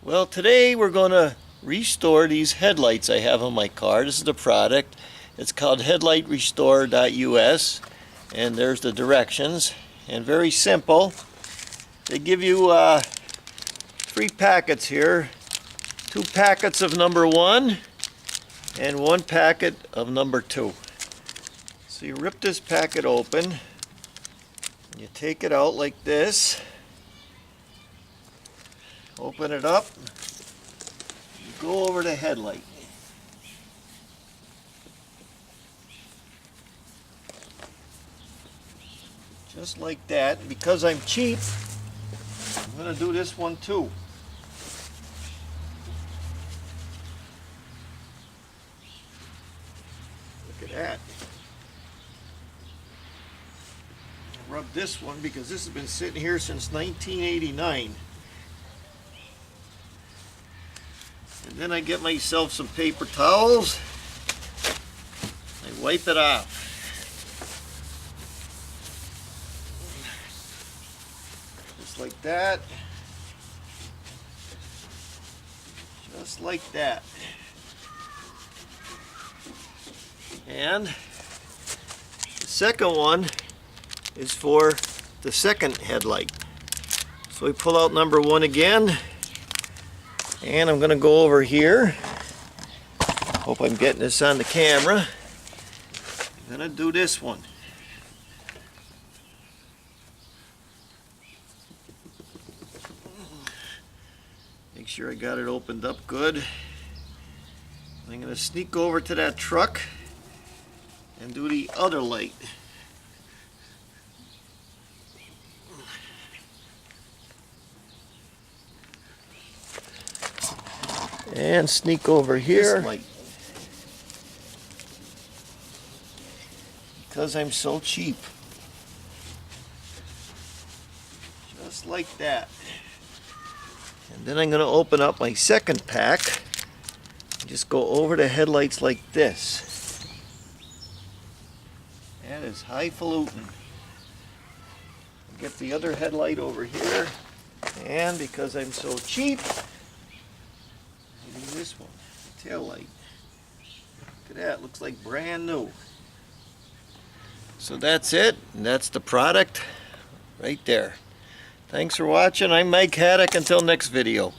Well, today we're going to restore these headlights I have on my car. This is the product. It's called headlightrestore.us, and there's the directions. And very simple. They give you 3 packets here. 2 packets of number 1 and 1 packet of number 2. So you rip this packet open. You take it out like this. Open it up. You go over the headlight. Just like that. Because I'm cheap, I'm going to do this one too. Look at that. Rub this one because this has been sitting here since 1989. And then I get myself some paper towels. I wipe it off. Just like that. Just like that. And the second one is for the second headlight. So we pull out number 1 again. And I'm going to go over here. Hope I'm getting this on the camera. I'm going to do this one. Make sure I got it opened up good. I'm going to sneak over to that truck and do the other light. And sneak over here. Because I'm so cheap. Just like that. And then I'm going to open up my second pack. Just go over the headlights like this. That is highfalutin. Get the other headlight over here. And because I'm so cheap, this one, the tail light. Look at that, looks like brand new. So that's it, and that's the product right there. Thanks for watching. I'm Mike Haddock. Until next video.